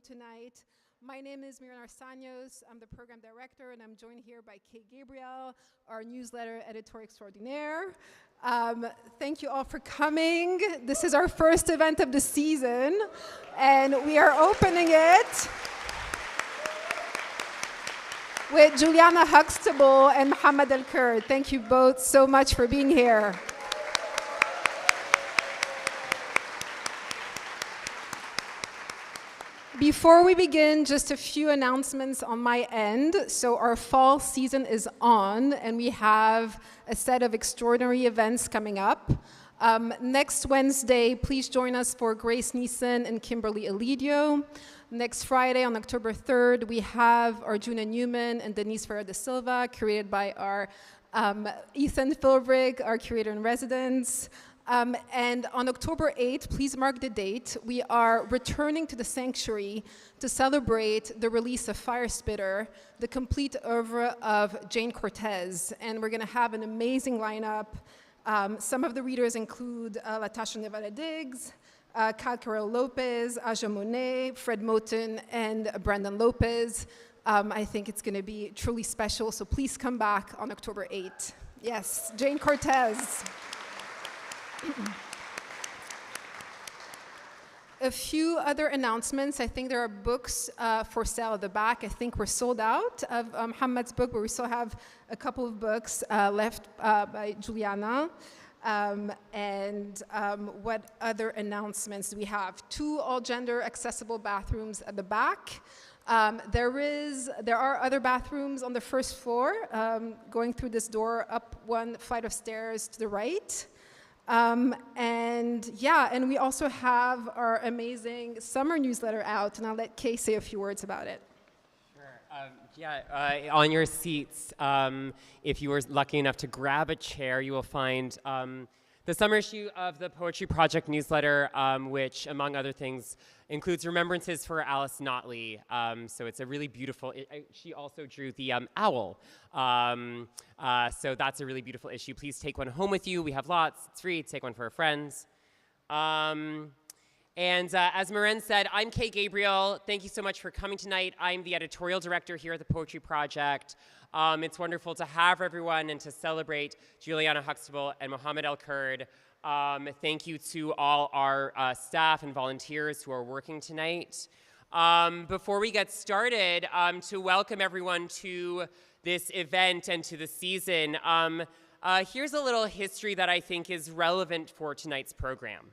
room tonight. My name is Miriam Arsaños. I'm the program director, and I'm joined here by Kay Gabriel, our newsletter editor extraordinaire. Thank you all for coming. This is our first event of the season, and we are opening it with Juliana Huxtable and Mohammed El-Kurd. Thank you both so much for being here. Before we begin, just a few announcements on my end. So our fall season is on, and we have a set of extraordinary events coming up. Next Wednesday, please join us for Grace Neeson and Kimberly Elidio. Next Friday, on October 3rd, we have Arjuna Newman and Denise Ferreira da Silva, curated by our Ethan Philbrick, our curator-in-residence. And on October 8th, please mark the date, we are returning to the sanctuary to celebrate the release of Fire Spitter, the complete oeuvre of Jane Cortez. And we're going to have an amazing lineup. Some of the readers include Latasha Nevada Diggs, Cal Carrell Lopez, Aja Monet, Fred Moten, and Brandon Lopez. I think it's going to be truly special, so please come back on October 8th. Yes, Jane Cortez. A few other announcements. I think there are books for sale at the back. I think we're sold out of Mohammed's book, but we still have a couple of books left by Juliana. What other announcements do we have? 2 all-gender accessible bathrooms at the back. There are other bathrooms on the first floor, going through this door up 1 flight of stairs to the right. And we also have our amazing summer newsletter out, and I'll let Kay say a few words about it. Sure. On your seats, if you were lucky enough to grab a chair, you will find the summer issue of the Poetry Project newsletter, which, among other things, includes remembrances for Alice Notley. So it's a really beautiful, she also drew the owl. So that's a really beautiful issue. Please take one home with you. We have lots. It's free. Take one for our friends. As Maren said, I'm Kay Gabriel. Thank you so much for coming tonight. I'm the editorial director here at the Poetry Project. It's wonderful to have everyone and to celebrate Juliana Huxtable and Mohammed El-Kurd. Thank you to all our staff and volunteers who are working tonight. Before we get started, to welcome everyone to this event and to the season, here's a little history that I think is relevant for tonight's program.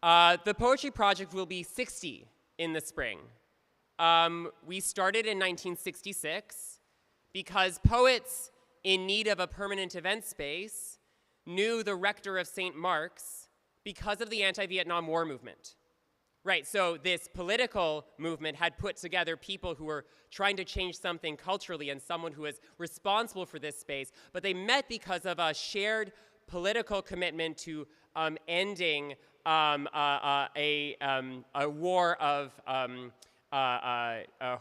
The Poetry Project will be 60 in the spring. We started in 1966 because poets in need of a permanent event space knew the rector of St. Mark's because of the anti-Vietnam War movement. Right, so this political movement had put together people who were trying to change something culturally and someone who was responsible for this space, but they met because of a shared political commitment to ending a war of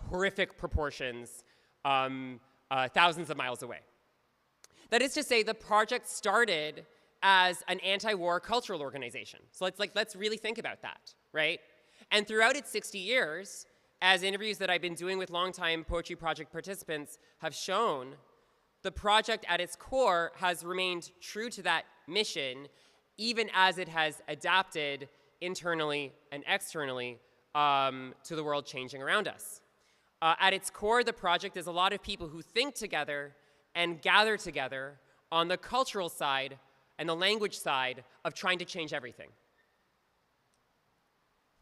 horrific proportions thousands of miles away. That is to say, the project started as an anti-war cultural organization. So let's really think about that, right? And throughout its 60 years, as interviews that I've been doing with longtime Poetry Project participants have shown, the project at its core has remained true to that mission, even as it has adapted internally and externally to the world changing around us. At its core, the project is a lot of people who think together and gather together on the cultural side and the language side of trying to change everything.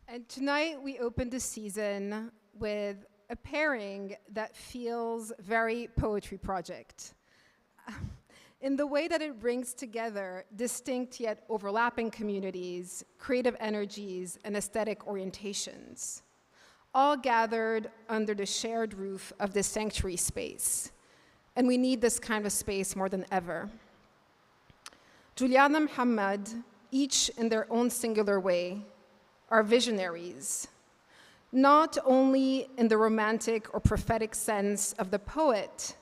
And tonight we open the season with a pairing that feels very Poetry Project. In the way that it brings together distinct yet overlapping communities, creative energies, and aesthetic orientations, all gathered under the shared roof of this sanctuary space. And we need this kind of space more than ever. Juliana and Mohammed, each in their own singular way, are visionaries, not only in the romantic or prophetic sense of the poet,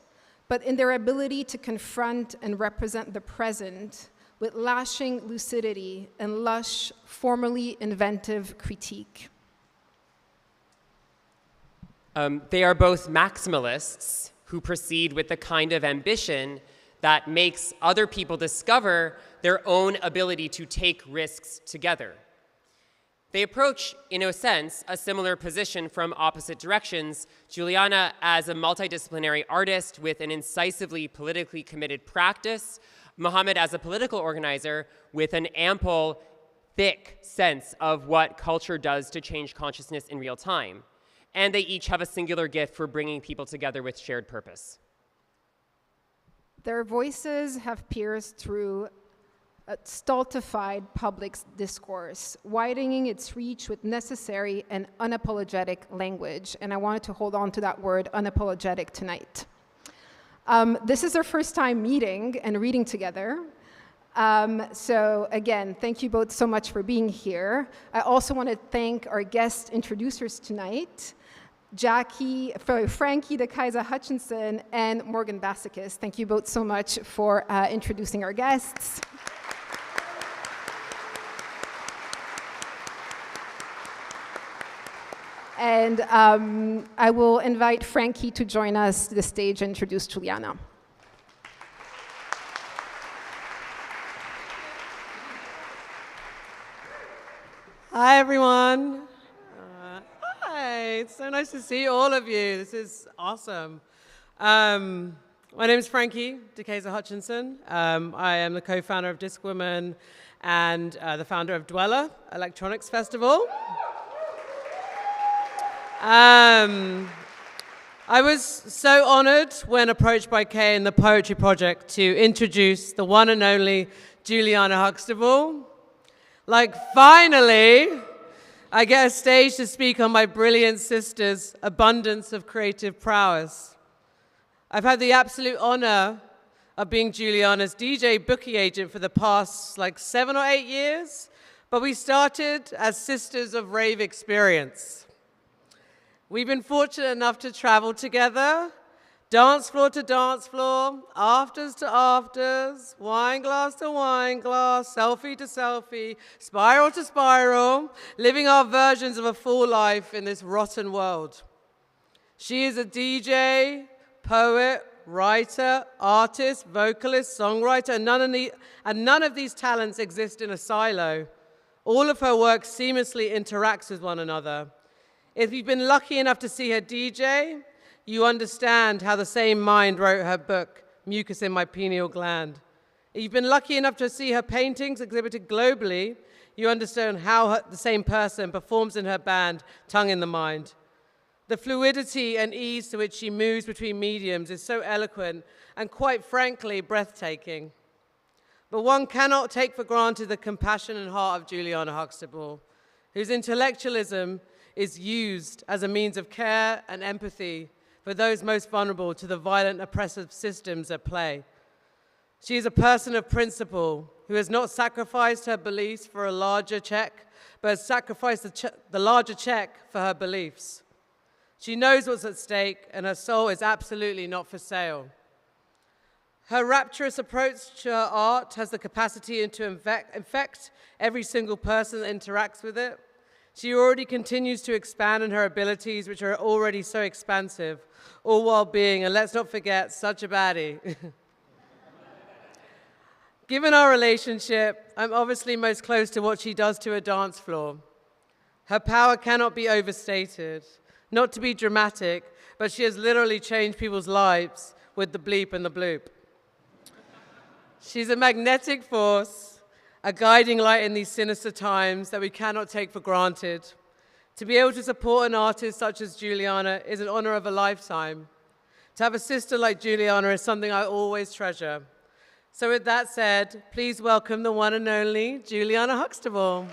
but in their ability to confront and represent the present with lashing lucidity and lush, formally inventive critique. They are both maximalists who proceed with the kind of ambition that makes other people discover their own ability to take risks together. They approach, in a sense, a similar position from opposite directions. Juliana as a multidisciplinary artist with an incisively politically committed practice, Mohammed as a political organizer with an ample, thick sense of what culture does to change consciousness in real time. And they each have a singular gift for bringing people together with shared purpose. Their voices have pierced through a stultified public discourse, widening its reach with necessary and unapologetic language. And I wanted to hold on to that word, unapologetic, tonight. This is our first time meeting and reading together. So again, thank you both so much for being here. I also want to thank our guest introducers tonight, Frankie de Kaiser Hutchinson and Morgan Bassichis. Thank you both so much for introducing our guests. And I will invite Frankie to join us to the stage and introduce Juliana. Hi, everyone. Hi, it's so nice to see all of you. This is awesome. My name is Frankie de Kaiser Hutchinson. I am the co-founder of Disc Women and the founder of Dweller Electronics Festival. I was so honored when approached by Kay in the Poetry Project to introduce the one and only Juliana Huxtable. Like, finally, I get a stage to speak on my brilliant sister's abundance of creative prowess. I've had the absolute honor of being Juliana's DJ booking agent for the past, 7 or 8 years, but we started as sisters of rave experience. We've been fortunate enough to travel together, dance floor to dance floor, afters to afters, wine glass to wine glass, selfie to selfie, spiral to spiral, living our versions of a full life in this rotten world. She is a DJ, poet, writer, artist, vocalist, songwriter, and none of these talents exist in a silo. All of her work seamlessly interacts with one another. If you've been lucky enough to see her DJ, you understand how the same mind wrote her book, Mucus in My Pineal Gland. If you've been lucky enough to see her paintings exhibited globally, you understand how the same person performs in her band, Tongue in the Mind. The fluidity and ease to which she moves between mediums is so eloquent and, quite frankly, breathtaking. But one cannot take for granted the compassion and heart of Juliana Huxtable, whose intellectualism is used as a means of care and empathy for those most vulnerable to the violent, oppressive systems at play. She is a person of principle who has not sacrificed her beliefs for a larger check, but has sacrificed the larger check for her beliefs. She knows what's at stake, and her soul is absolutely not for sale. Her rapturous approach to her art has the capacity to infect every single person that interacts with it. She already continues to expand in her abilities, which are already so expansive, all while being, and let's not forget, such a baddie. Given our relationship, I'm obviously most close to what she does to a dance floor. Her power cannot be overstated. Not to be dramatic, but she has literally changed people's lives with the bleep and the bloop. She's a magnetic force, a guiding light in these sinister times that we cannot take for granted. To be able to support an artist such as Juliana is an honor of a lifetime. To have a sister like Juliana is something I always treasure. So with that said, please welcome the one and only Juliana Huxtable.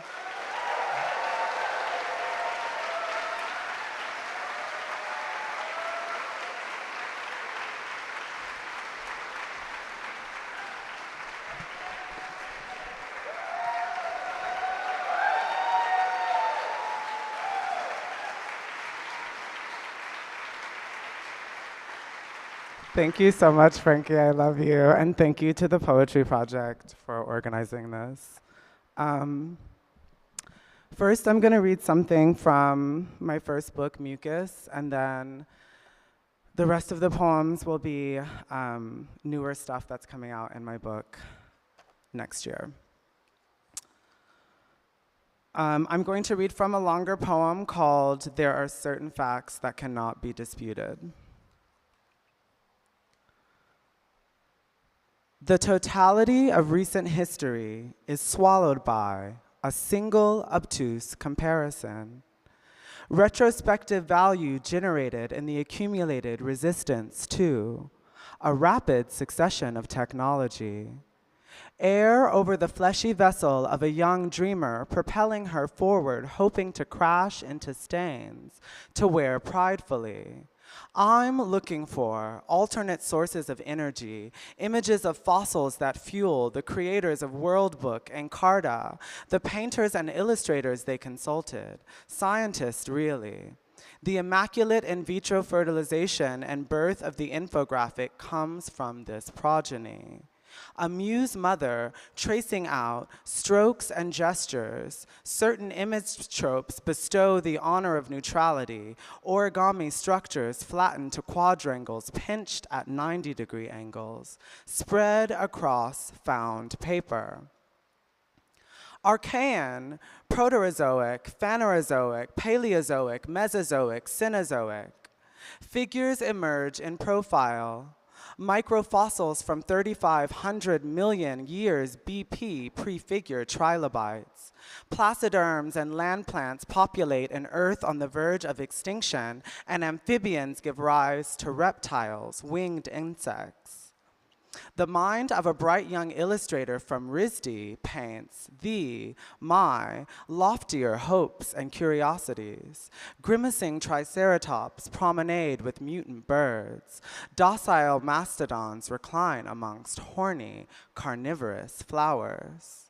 Thank you so much, Frankie. I love you. And thank you to the Poetry Project for organizing this. First, I'm going to read something from my first book, Mucus, and then the rest of the poems will be newer stuff that's coming out in my book next year. I'm going to read from a longer poem called There Are Certain Facts That Cannot Be Disputed. The totality of recent history is swallowed by a single obtuse comparison. Retrospective value generated in the accumulated resistance to a rapid succession of technology. Air over the fleshy vessel of a young dreamer, propelling her forward, hoping to crash into stains, to wear pridefully. I'm looking for alternate sources of energy, images of fossils that fuel the creators of World Book and Carta, the painters and illustrators they consulted, scientists really. The immaculate in vitro fertilization and birth of the infographic comes from this progeny. A muse mother tracing out strokes and gestures. Certain image tropes bestow the honor of neutrality. Origami structures flattened to quadrangles pinched at 90-degree angles, spread across found paper. Archaean, Proterozoic, Phanerozoic, Paleozoic, Mesozoic, Cenozoic. Figures emerge in profile. Microfossils from 3,500 million years BP prefigure trilobites. Placiderms and land plants populate an Earth on the verge of extinction, and amphibians give rise to reptiles, winged insects. The mind of a bright young illustrator from RISD paints my loftier hopes and curiosities. Grimacing triceratops promenade with mutant birds. Docile mastodons recline amongst horny, carnivorous flowers.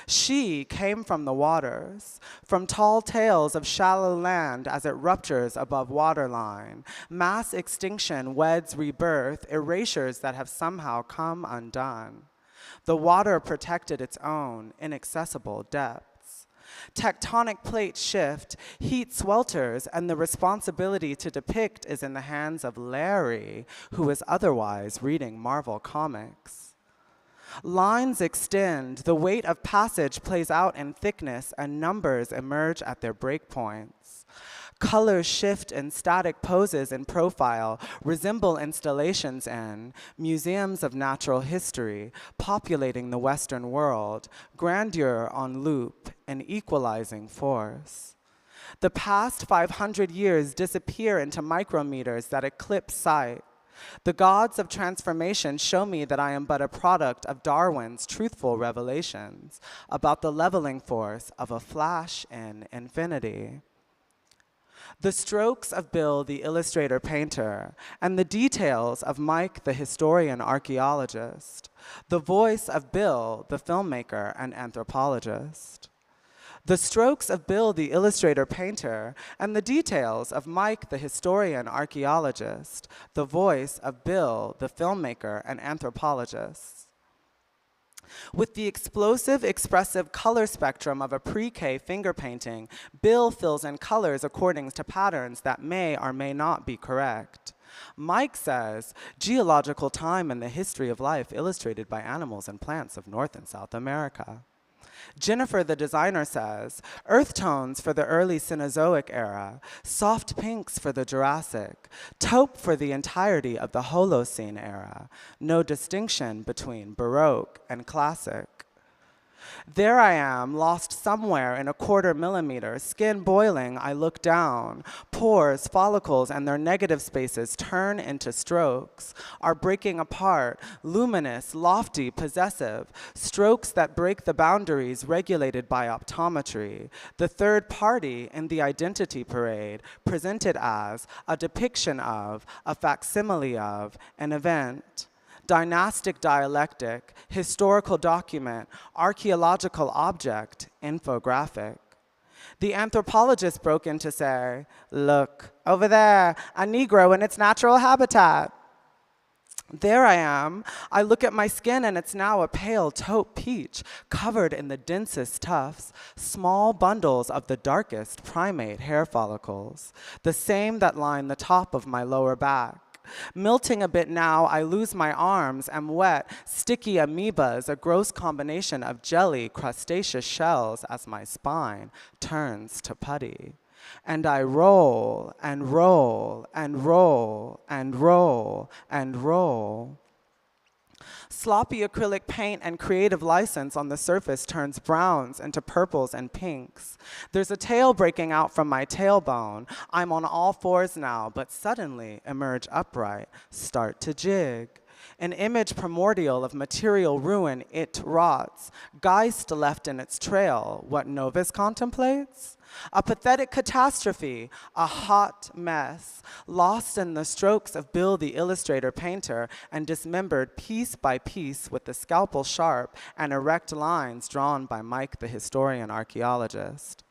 She came from the waters, from tall tales of shallow land as it ruptures above waterline. Mass extinction weds rebirth, erasures that have somehow come undone. The water protected its own inaccessible depths. Tectonic plates shift, heat swelters, and the responsibility to depict is in the hands of Larry, who is otherwise reading Marvel comics. Lines extend, the weight of passage plays out in thickness, and numbers emerge at their breakpoints. Colors shift in static poses in profile, resemble installations in museums of natural history, populating the Western world, grandeur on loop, an equalizing force. The past 500 years disappear into micrometers that eclipse sight. The gods of transformation show me that I am but a product of Darwin's truthful revelations about the leveling force of a flash in infinity. The strokes of Bill, the illustrator-painter, and the details of Mike, the historian-archaeologist. The voice of Bill, the filmmaker and anthropologist. The strokes of Bill, the illustrator-painter, and the details of Mike, the historian-archaeologist, the voice of Bill, the filmmaker and anthropologist. With the explosive, expressive color spectrum of a pre-K finger painting, Bill fills in colors according to patterns that may or may not be correct. Mike says, geological time and the history of life illustrated by animals and plants of North and South America. Jennifer, the designer, says, earth tones for the early Cenozoic era, soft pinks for the Jurassic, taupe for the entirety of the Holocene era, no distinction between Baroque and Classic. There I am, lost somewhere in a 1/4 millimeter, skin boiling, I look down. Pores, follicles, and their negative spaces turn into strokes, are breaking apart, luminous, lofty, possessive, strokes that break the boundaries regulated by optometry. The third party in the identity parade, presented as a depiction of, a facsimile of, an event. Dynastic dialectic, historical document, archaeological object, infographic. The anthropologist broke in to say, look, over there, a Negro in its natural habitat. There I am. I look at my skin and it's now a pale taupe peach, covered in the densest tufts, small bundles of the darkest primate hair follicles, the same that line the top of my lower back. Milting a bit now, I lose my arms, am wet, sticky amoebas, a gross combination of jelly, crustaceous shells as my spine turns to putty. And I roll and roll and roll and roll and roll. Sloppy acrylic paint and creative license on the surface turns browns into purples and pinks. There's a tail breaking out from my tailbone. I'm on all fours now, but suddenly emerge upright, start to jig. An image primordial of material ruin, it rots. Geist left in its trail, what Novus contemplates? A pathetic catastrophe, a hot mess, lost in the strokes of Bill the illustrator painter and dismembered piece by piece with the scalpel sharp and erect lines drawn by Mike the historian archaeologist.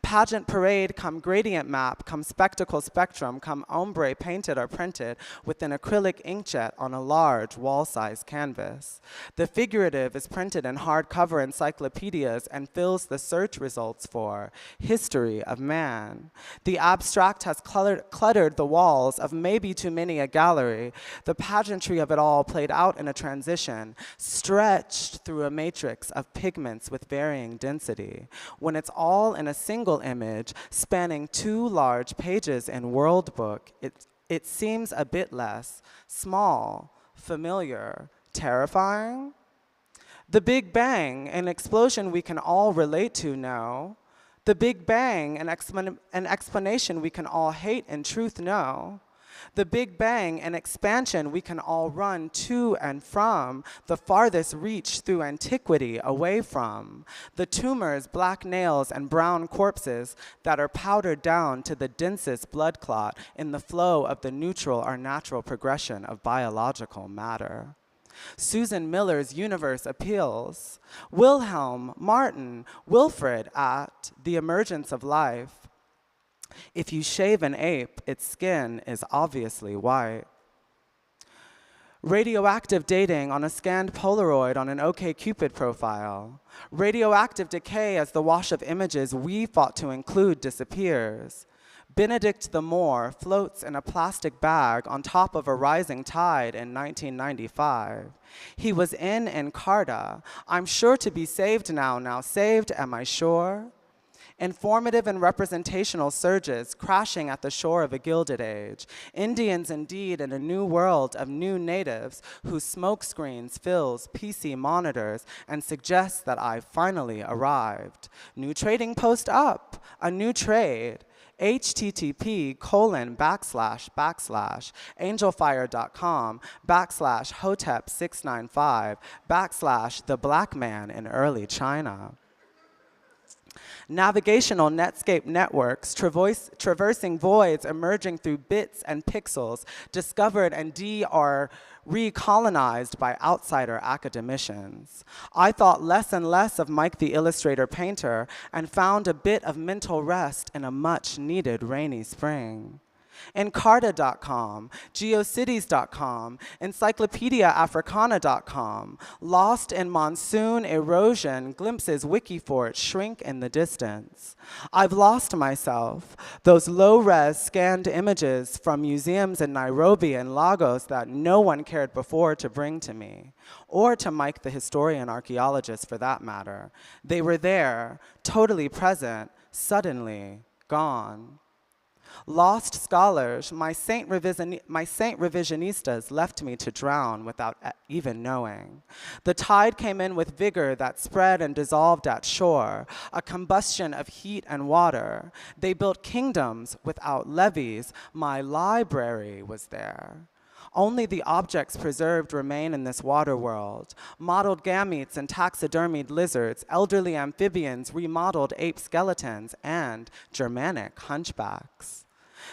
Pageant parade, come gradient map, come spectacle spectrum, come ombre painted or printed with an acrylic inkjet on a large wall-sized canvas. The figurative is printed in hardcover encyclopedias and fills the search results for history of man. The abstract has cluttered the walls of maybe too many a gallery. The pageantry of it all played out in a transition, stretched through a matrix of pigments with varying density. When it's all in a single image spanning 2 large pages in World Book, it seems a bit less small, familiar, terrifying. The Big Bang, an explosion we can all relate to now. The Big Bang, an explanation we can all hate and truth know. The Big Bang, an expansion we can all run to and from, the farthest reach through antiquity away from. The tumors, black nails, and brown corpses that are powdered down to the densest blood clot in the flow of the neutral or natural progression of biological matter. Susan Miller's universe appeals. Wilhelm, Martin, Wilfred at the emergence of life. If you shave an ape, its skin is obviously white. Radioactive dating on a scanned Polaroid on an OkCupid profile. Radioactive decay as the wash of images we fought to include disappears. Benedict the Moor floats in a plastic bag on top of a rising tide in 1995. He was in Encarta. I'm sure to be saved now saved, am I sure? Informative and representational surges crashing at the shore of a Gilded Age. Indians indeed in a new world of new natives whose smoke screens fills PC monitors and suggests that I've finally arrived. New trading post up, a new trade. http://angelfire.com/hotep695 / the black man in early China. Navigational Netscape networks, traversing voids emerging through bits and pixels, discovered and are recolonized by outsider academicians. I thought less and less of Mike the illustrator painter and found a bit of mental rest in a much needed rainy spring. Encarta.com, geocities.com, encyclopediaafricana.com, lost in monsoon erosion, glimpses Wikifort shrink in the distance. I've lost myself, those low-res scanned images from museums in Nairobi and Lagos that no one cared before to bring to me, or to Mike the historian archaeologist for that matter. They were there, totally present, suddenly gone. Lost scholars, my saint revisionistas left me to drown without even knowing. The tide came in with vigor that spread and dissolved at shore, a combustion of heat and water. They built kingdoms without levees. My library was there. Only the objects preserved remain in this water world. Modeled gametes and taxidermied lizards, elderly amphibians, remodeled ape skeletons, and Germanic hunchbacks.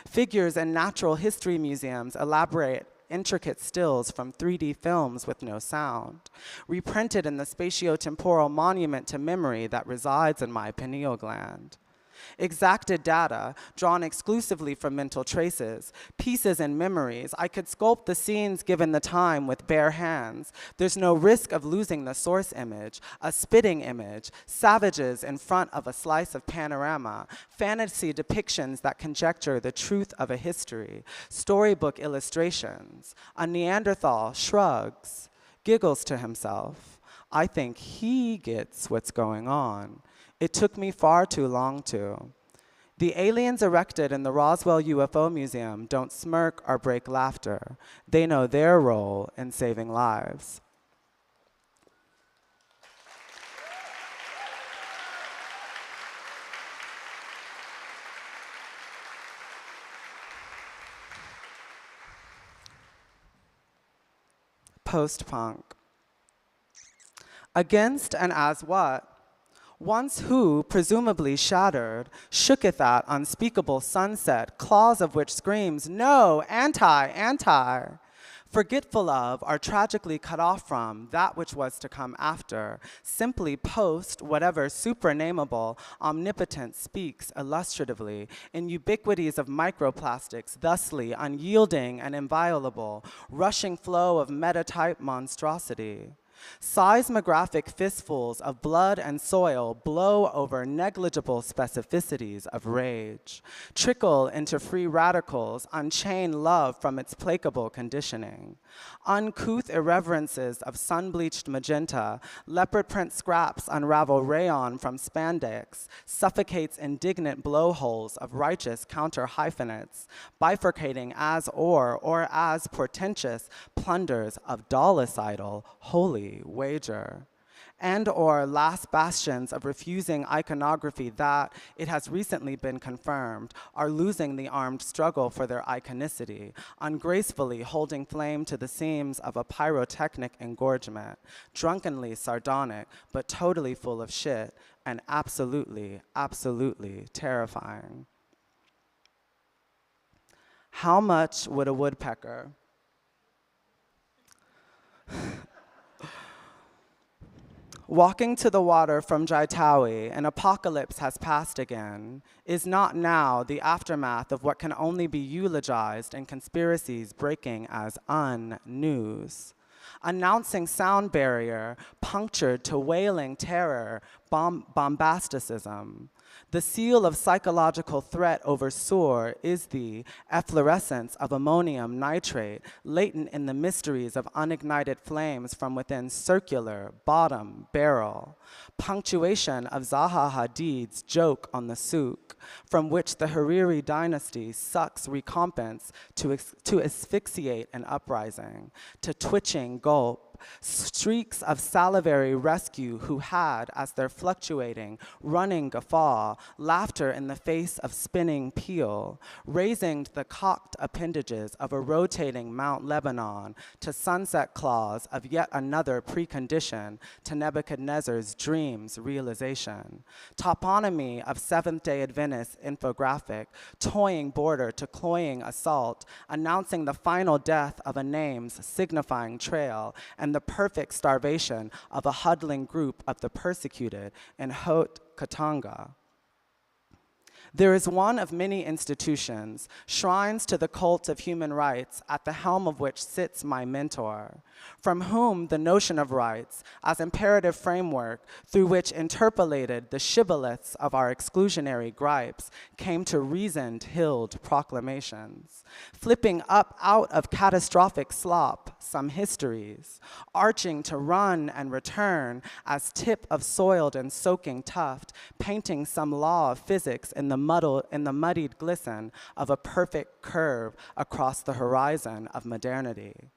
Figures in natural history museums elaborate intricate stills from 3D films with no sound, reprinted in the spatiotemporal monument to memory that resides in my pineal gland. Exacted data, drawn exclusively from mental traces, pieces and memories. I could sculpt the scenes given the time with bare hands. There's no risk of losing the source image, a spitting image, savages in front of a slice of panorama, fantasy depictions that conjecture the truth of a history, storybook illustrations. A Neanderthal shrugs, giggles to himself. I think he gets what's going on. It took me far too long to. The aliens erected in the Roswell UFO Museum don't smirk or break laughter. They know their role in saving lives. Post-punk. Against and as what? Once who, presumably shattered, shooketh at unspeakable sunset, claws of which screams, no, anti, anti. Forgetful of, or tragically cut off from, that which was to come after, simply post whatever supranameable omnipotence speaks illustratively in ubiquities of microplastics, thusly unyielding and inviolable, rushing flow of metatype monstrosity. Seismographic fistfuls of blood and soil blow over negligible specificities of rage, trickle into free radicals, unchain love from its placable conditioning. Uncouth irreverences of sun-bleached magenta, leopard print scraps unravel rayon from spandex, suffocates indignant blowholes of righteous counter-hyphenates, bifurcating as or as portentous plunders of dollicidal holy wager, and or last bastions of refusing iconography that, it has recently been confirmed, are losing the armed struggle for their iconicity, ungracefully holding flame to the seams of a pyrotechnic engorgement, drunkenly sardonic, but totally full of shit, and absolutely, absolutely terrifying. How much would a woodpecker walking to the water from Jaitawi, an apocalypse has passed again, is not now the aftermath of what can only be eulogized in conspiracies breaking as un-news. Announcing sound barrier, punctured to wailing terror, bombasticism. The seal of psychological threat over soar is the efflorescence of ammonium nitrate, latent in the mysteries of unignited flames from within circular bottom barrel. Punctuation of Zaha Hadid's joke on the souk, from which the Hariri dynasty sucks recompense to asphyxiate an uprising, to twitching gulp. Streaks of salivary rescue who had, as their fluctuating, running guffaw, laughter in the face of spinning peel, raising the cocked appendages of a rotating Mount Lebanon to sunset claws of yet another precondition to Nebuchadnezzar's dream's realization. Toponymy of Seventh-day Adventist infographic, toying border to cloying assault, announcing the final death of a name's signifying trail, and the perfect starvation of a huddling group of the persecuted in Haute Katanga. There is one of many institutions, shrines to the cult of human rights, at the helm of which sits my mentor, from whom the notion of rights, as imperative framework through which interpolated the shibboleths of our exclusionary gripes, came to reasoned, hilled proclamations, flipping up out of catastrophic slop some histories, arching to run and return as tip of soiled and soaking tuft, painting some law of physics in the muddied glisten of a perfect curve across the horizon of modernity.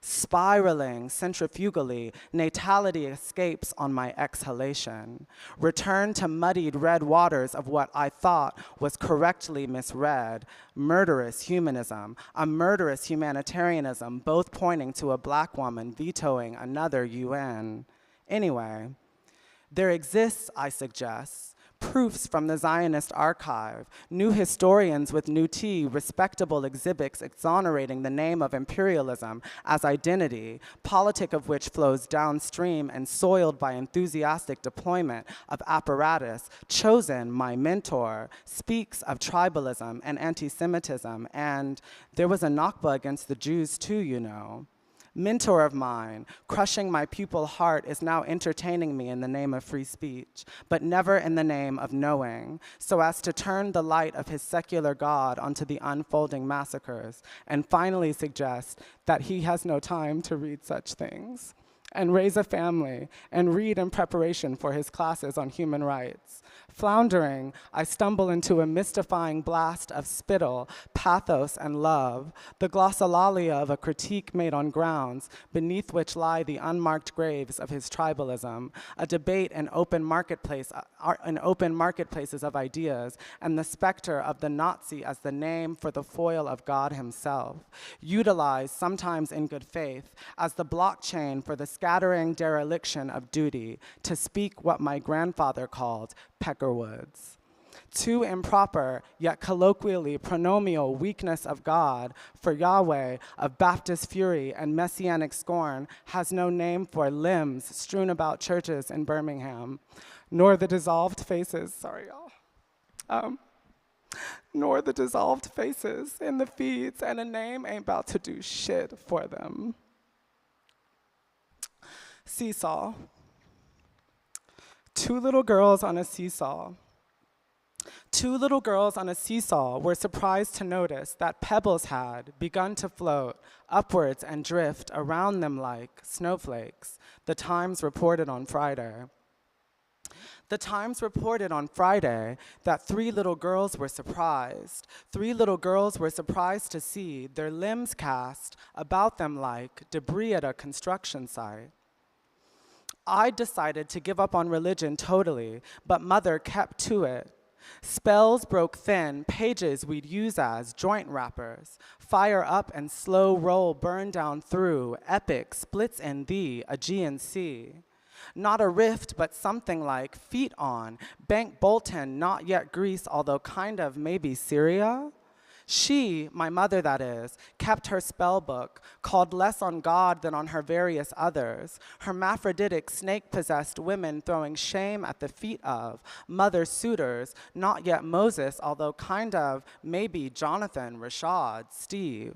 Spiraling centrifugally, natality escapes on my exhalation. Return to muddied red waters of what I thought was correctly misread. Murderous humanism, a murderous humanitarianism, both pointing to a black woman vetoing another UN. Anyway, there exists, I suggest, proofs from the Zionist archive, new historians with new tea, respectable exhibits exonerating the name of imperialism as identity, politic of which flows downstream and soiled by enthusiastic deployment of apparatus, chosen, my mentor, speaks of tribalism and anti-Semitism, and there was a Nakba against the Jews too, you know. Mentor of mine, crushing my pupil heart, is now entertaining me in the name of free speech, but never in the name of knowing, so as to turn the light of his secular God onto the unfolding massacres, and finally suggest that he has no time to read such things, and raise a family, and read in preparation for his classes on human rights. Floundering, I stumble into a mystifying blast of spittle, pathos, and love, the glossolalia of a critique made on grounds beneath which lie the unmarked graves of his tribalism, a debate in open marketplaces of ideas, and the specter of the Nazi as the name for the foil of God himself, utilized sometimes in good faith as the blockchain for the scattering dereliction of duty, to speak what my grandfather called Peckerwoods. Too improper, yet colloquially pronomial weakness of God for Yahweh of Baptist fury and messianic scorn has no name for limbs strewn about churches in Birmingham, nor the dissolved faces, sorry y'all, nor the dissolved faces in the feeds, and a name ain't about to do shit for them. Seesaw. Two little girls on a seesaw. Two little girls on a seesaw were surprised to notice that pebbles had begun to float upwards and drift around them like snowflakes, the Times reported on Friday. The Times reported on Friday that three little girls were surprised. Three little girls were surprised to see their limbs cast about them like debris at a construction site. I decided to give up on religion totally, but Mother kept to it. Spells broke thin, pages we'd use as joint wrappers. Fire up and slow roll burn down through, epic splits in thee, Aegean Sea. Not a rift, but something like feet on, Bank Bolton, not yet Greece, although kind of maybe Syria. She, my mother that is, kept her spell book, called less on God than on her various others, hermaphroditic snake-possessed women throwing shame at the feet of mother suitors, not yet Moses, although kind of maybe Jonathan, Rashad, Steve.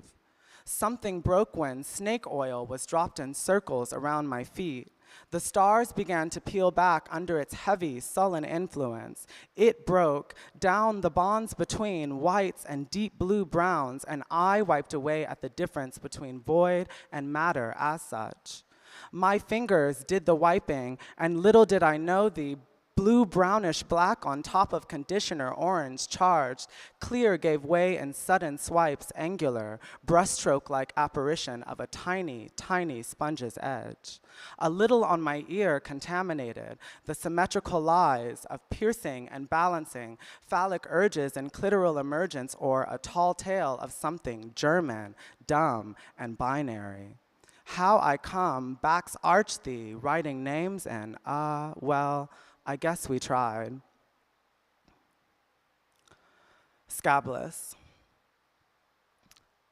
Something broke when snake oil was dropped in circles around my feet. The stars began to peel back under its heavy, sullen influence. It broke down the bonds between whites and deep blue browns, and I wiped away at the difference between void and matter as such. My fingers did the wiping, and little did I know the blue, brownish black on top of conditioner, orange, charged, clear gave way in sudden swipes, angular, brushstroke-like apparition of a tiny, tiny sponge's edge. A little on my ear contaminated, the symmetrical lies of piercing and balancing, phallic urges and clitoral emergence, or a tall tale of something German, dumb, and binary. How I come, backs arch thee, writing names and, well, I guess we tried. Scabless.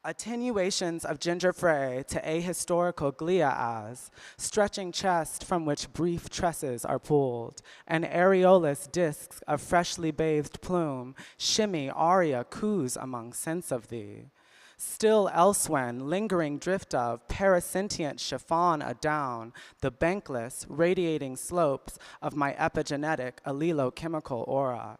Attenuations of ginger fray to ahistorical glia as, stretching chest from which brief tresses are pulled, and areolus discs of freshly bathed plume, shimmy aria coos among scents of thee. Still elsewhen, lingering drift of parasentient chiffon adown the bankless, radiating slopes of my epigenetic allelochemical aura.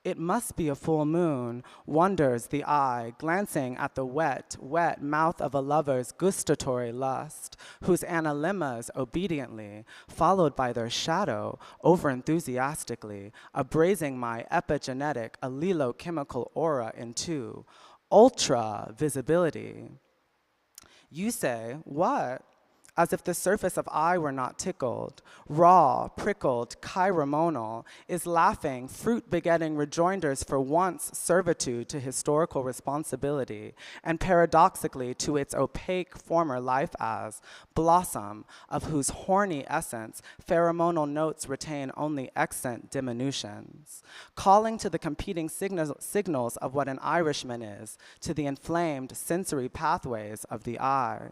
It must be a full moon, wonders the eye, glancing at the wet, wet mouth of a lover's gustatory lust, whose analemmas obediently, followed by their shadow, over-enthusiastically, abrasing my epigenetic allelochemical aura in two, ultra visibility. You say, what? as if the surface of I were not tickled, raw, prickled, chiromonal, is laughing, fruit-begetting rejoinders for once servitude to historical responsibility, and paradoxically to its opaque former life as blossom, of whose horny essence pheromonal notes retain only accent diminutions, calling to the competing signals of what an Irishman is, to the inflamed sensory pathways of the eye.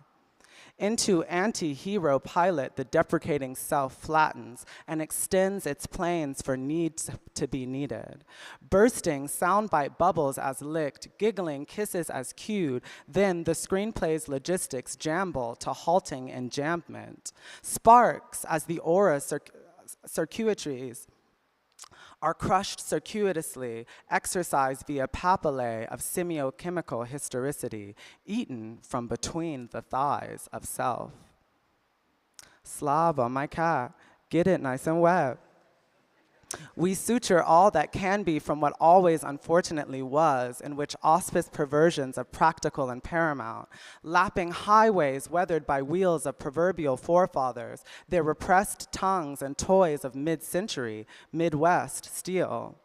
Into anti-hero pilot, the deprecating self flattens and extends its planes for need to be needed. Bursting soundbite bubbles as licked, giggling kisses as cued, then the screenplay's logistics jamble to halting enjambment. Sparks as the aura circuitries are crushed circuitously, exercised via papillae of semiochemical historicity, eaten from between the thighs of self. Slava, my cat, get it nice and wet. We suture all that can be from what always unfortunately was, in which auspiced perversions of practical and paramount, lapping highways weathered by wheels of proverbial forefathers, their repressed tongues and toys of mid-century, Midwest steel.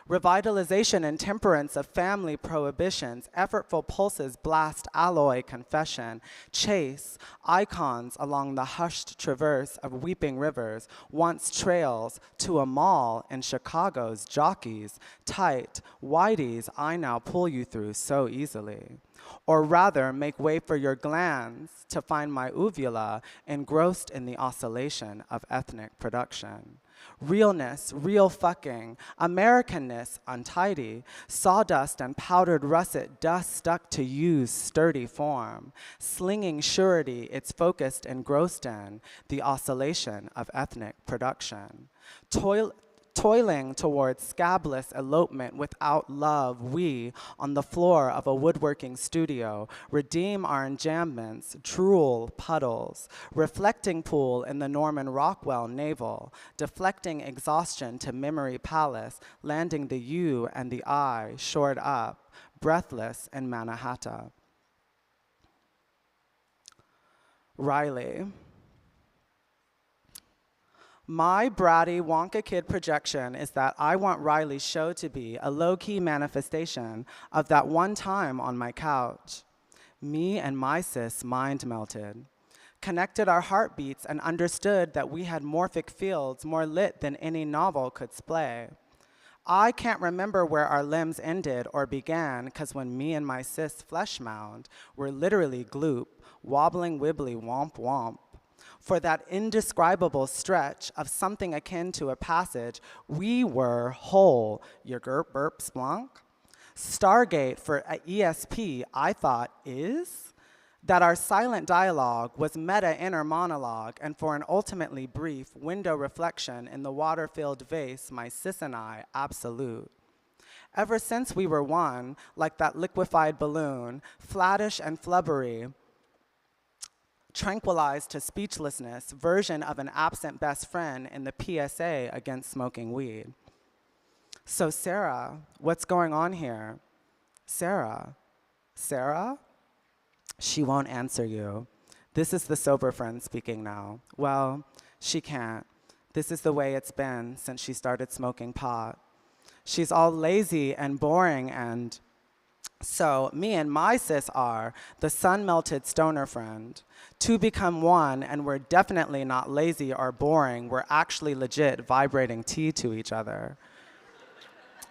Revitalization and temperance of family prohibitions, effortful pulses blast alloy confession, chase icons along the hushed traverse of weeping rivers, once trails to a mall in Chicago's jockeys, tight whiteys I now pull you through so easily. Or rather, make way for your glands to find my uvula engrossed in the oscillation of ethnic production. Realness, real fucking, Americanness, untidy, sawdust and powdered russet dust stuck to use sturdy form, slinging surety it's focused engrossed in, the oscillation of ethnic production. Toiling towards scabless elopement without love, we, on the floor of a woodworking studio, redeem our enjambments, drool puddles, reflecting pool in the Norman Rockwell navel, deflecting exhaustion to memory palace, landing the U and the I shored up, breathless in Mannahatta. Riley. My bratty Wonka kid projection is that I want Riley's show to be a low-key manifestation of that one time on my couch. Me and my sis mind melted, connected our heartbeats and understood that we had morphic fields more lit than any novel could splay. I can't remember where our limbs ended or began, because when me and my sis flesh mound were literally gloop, wobbling wibbly womp womp. For that indescribable stretch of something akin to a passage, we were whole. Your gurp burp splunk. Stargate for ESP, I thought, is that our silent dialogue was meta inner monologue, and for an ultimately brief window reflection in the water-filled vase, my sis and I, absolute. Ever since we were one, like that liquefied balloon, flattish and flubbery, tranquilized to speechlessness version of an absent best friend in the PSA against smoking weed. So Sarah, what's going on here? Sarah? Sarah? She won't answer you. This is the sober friend speaking now. Well, she can't. This is the way it's been since she started smoking pot. She's all lazy and boring and so me and my sis are the sun-melted stoner friend. Two become one, and we're definitely not lazy or boring. We're actually legit vibrating tea to each other.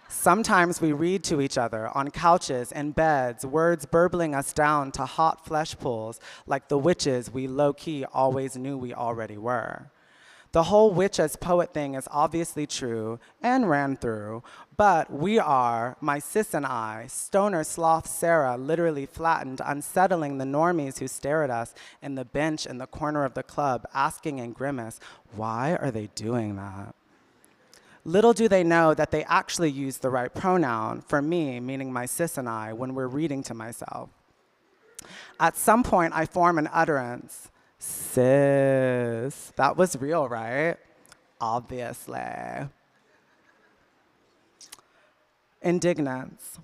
Sometimes we read to each other on couches and beds, words burbling us down to hot flesh pools like the witches we low-key always knew we already were. The whole witch as poet thing is obviously true and ran through, but we are, my sis and I, stoner sloth Sarah, literally flattened, unsettling the normies who stare at us in the bench in the corner of the club, asking in grimace, why are they doing that? Little do they know that they actually use the right pronoun for me, meaning my sis and I, when we're reading to myself. At some point, I form an utterance. Sis, that was real, right? Obviously. Indignance.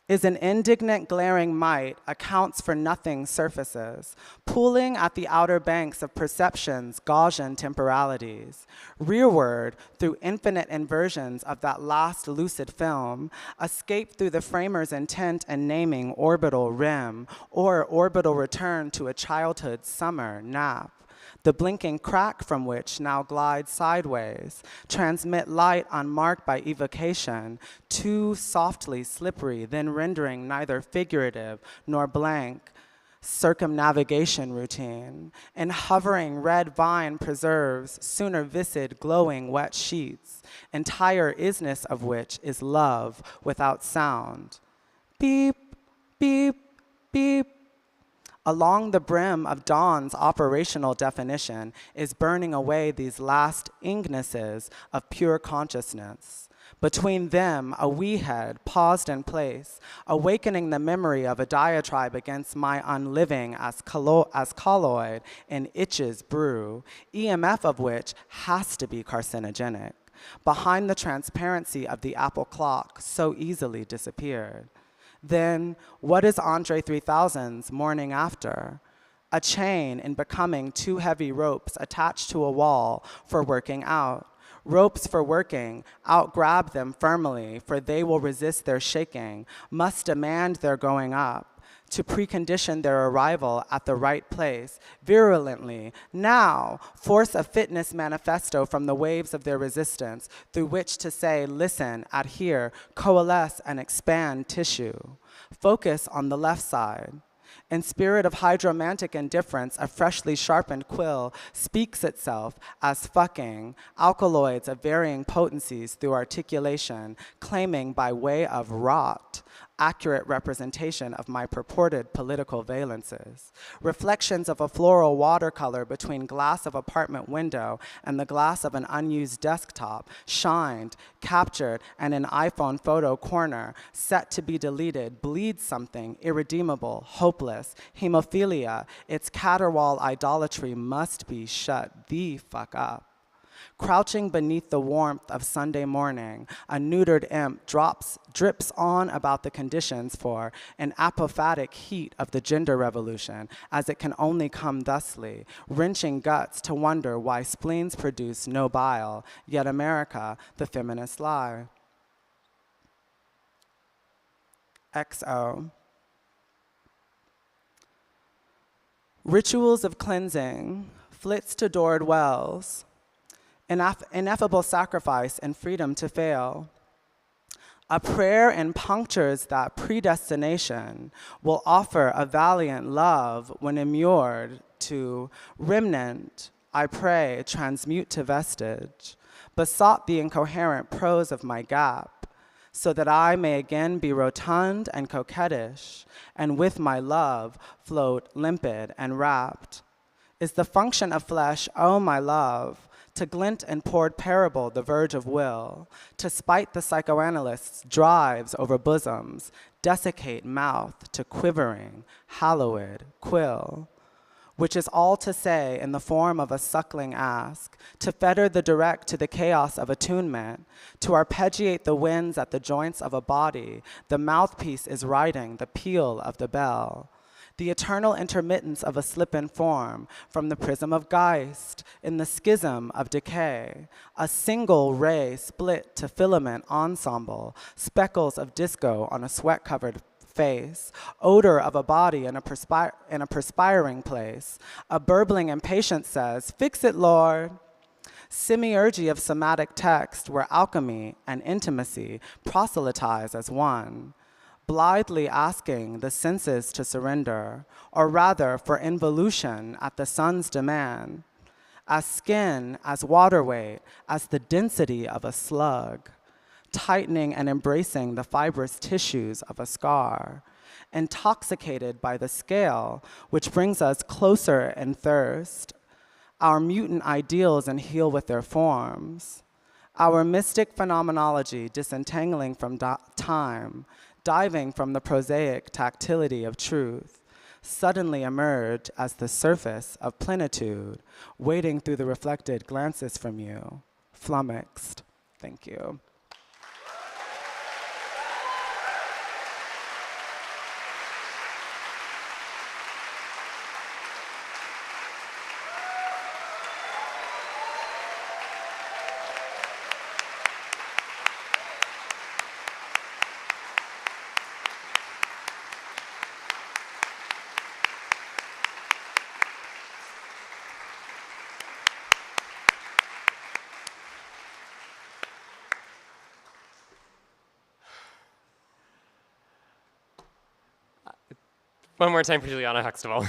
is an indignant glaring might accounts for nothing surfaces, pooling at the outer banks of perception's Gaussian temporalities. Rearward, through infinite inversions of that last lucid film, escape through the framer's intent and naming orbital rim, or orbital return to a childhood's summer nap, the blinking crack from which now glides sideways, transmit light unmarked by evocation, too softly slippery, then rendering neither figurative nor blank circumnavigation routine. And hovering red vine preserves sooner viscid, glowing wet sheets, entire isness of which is love without sound. Beep, beep, beep. Along the brim of dawn's operational definition is burning away these last ingnesses of pure consciousness. Between them, a wee head paused in place, awakening the memory of a diatribe against my unliving as colloid in itches brew, EMF of which has to be carcinogenic. Behind the transparency of the Apple clock so easily disappeared. Then, what is Andre 3000's morning after? A chain in becoming two heavy ropes attached to a wall for working out. Ropes for working, out-grab them firmly, for they will resist their shaking, must demand their going up, to precondition their arrival at the right place, virulently, now, force a fitness manifesto from the waves of their resistance, through which to say, listen, adhere, coalesce, and expand tissue. Focus on the left side. In spirit of hydromantic indifference, a freshly sharpened quill speaks itself as fucking, alkaloids of varying potencies through articulation, claiming by way of rot, accurate representation of my purported political valences. Reflections of a floral watercolor between glass of apartment window and the glass of an unused desktop, shined, captured, and an iPhone photo corner, set to be deleted, bleeds something irredeemable, hopeless, hemophilia. Its caterwaul idolatry must be shut the fuck up. Crouching beneath the warmth of Sunday morning, a neutered imp drips on about the conditions for an apophatic heat of the gender revolution, as it can only come thusly, wrenching guts to wonder why spleens produce no bile, yet America, the feminist lie. XO. Rituals of cleansing, flits to doored wells, ineffable sacrifice and freedom to fail. A prayer in punctures that predestination will offer a valiant love when immured to remnant, I pray, transmute to vestige, besought the incoherent prose of my gap, so that I may again be rotund and coquettish, and with my love float limpid and wrapped. Is the function of flesh, oh my love, to glint and poured parable the verge of will, to spite the psychoanalyst's drives over bosoms, desiccate mouth to quivering, hallowed quill, which is all to say in the form of a suckling ask, to fetter the direct to the chaos of attunement, to arpeggiate the winds at the joints of a body, the mouthpiece is writing the peal of the bell. The eternal intermittence of a slip-in form from the prism of Geist in the schism of decay, a single ray split to filament ensemble, speckles of disco on a sweat-covered face, odor of a body in a perspiring place. A burbling impatience says, "Fix it, Lord." Semiurgy of somatic text where alchemy and intimacy proselytize as one. Blithely asking the senses to surrender, or rather for involution at the sun's demand, as skin, as water weight, as the density of a slug, tightening and embracing the fibrous tissues of a scar, intoxicated by the scale, which brings us closer in thirst, our mutant ideals and heal with their forms, our mystic phenomenology disentangling from time, diving from the prosaic tactility of truth, suddenly emerge as the surface of plenitude, waiting through the reflected glances from you, flummoxed. Thank you. One more time for Juliana Huxtable.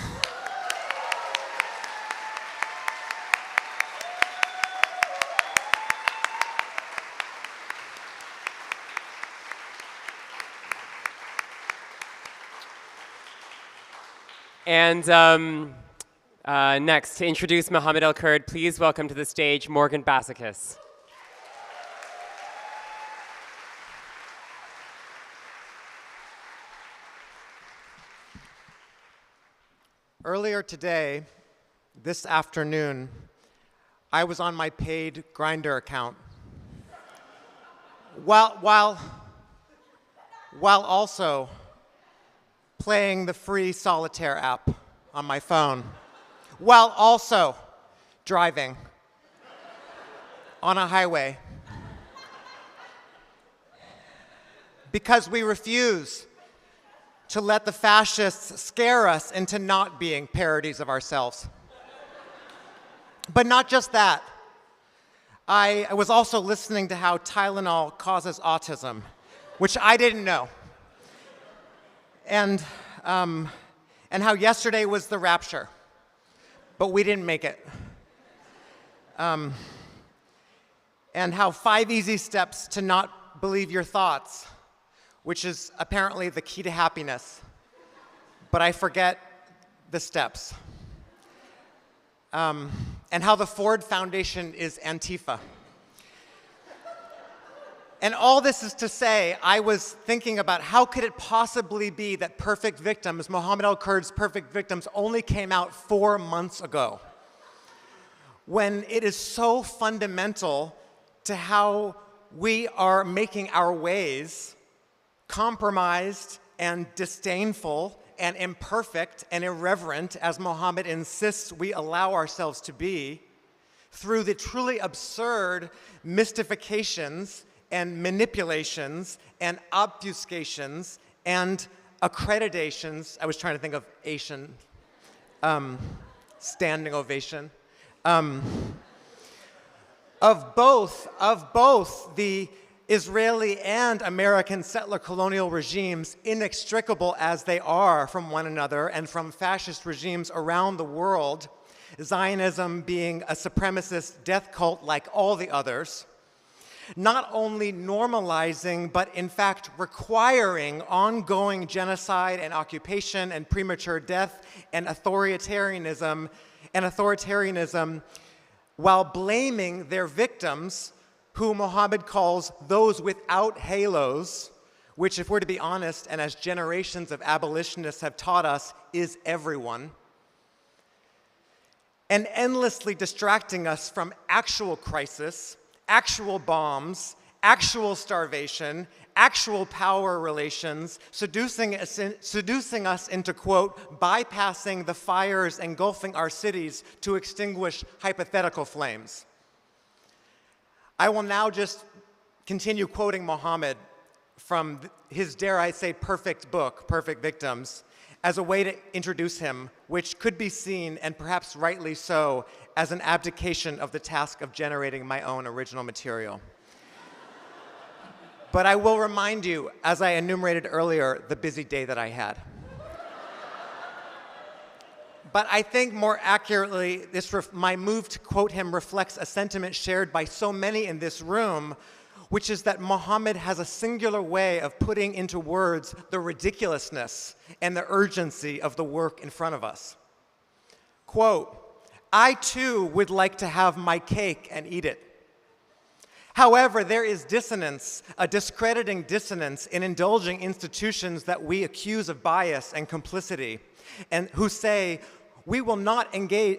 And next, to introduce Mohammed El-Kurd, please welcome to the stage Morgan Bassichis. Earlier today, this afternoon, I was on my paid Grindr account while also playing the free Solitaire app on my phone, while also driving on a highway. Because we refuse to let the fascists scare us into not being parodies of ourselves. But not just that. I was also listening to how Tylenol causes autism, which I didn't know. And how yesterday was the rapture, but we didn't make it. And how 5 easy steps to not believe your thoughts, which is apparently the key to happiness, but I forget the steps. And how the Ford Foundation is Antifa. And all this is to say, I was thinking about how could it possibly be that Perfect Victims, Mohammed El-Kurd's Perfect Victims, only came out 4 months ago, when it is so fundamental to how we are making our ways compromised and disdainful and imperfect and irreverent, as Mohammed insists we allow ourselves to be, through the truly absurd mystifications and manipulations and obfuscations and accreditations. I was trying to think of Asian, standing ovation, of both the Israeli and American settler colonial regimes, inextricable as they are from one another and from fascist regimes around the world, Zionism being a supremacist death cult like all the others, not only normalizing, but in fact requiring ongoing genocide and occupation and premature death and authoritarianism, while blaming their victims, who Mohammed calls those without halos, which, if we're to be honest, and as generations of abolitionists have taught us, is everyone, and endlessly distracting us from actual crisis, actual bombs, actual starvation, actual power relations, seducing us into, quote, bypassing the fires engulfing our cities to extinguish hypothetical flames. I will now just continue quoting Mohammed from his, dare I say, perfect book, Perfect Victims, as a way to introduce him, which could be seen, and perhaps rightly so, as an abdication of the task of generating my own original material. But I will remind you, as I enumerated earlier, the busy day that I had. But I think more accurately, my move to quote him reflects a sentiment shared by so many in this room, which is that Mohammed has a singular way of putting into words the ridiculousness and the urgency of the work in front of us. Quote, "I too would like to have my cake and eat it. However, there is dissonance, a discrediting dissonance in indulging institutions that we accuse of bias and complicity, and who say, we will not engage,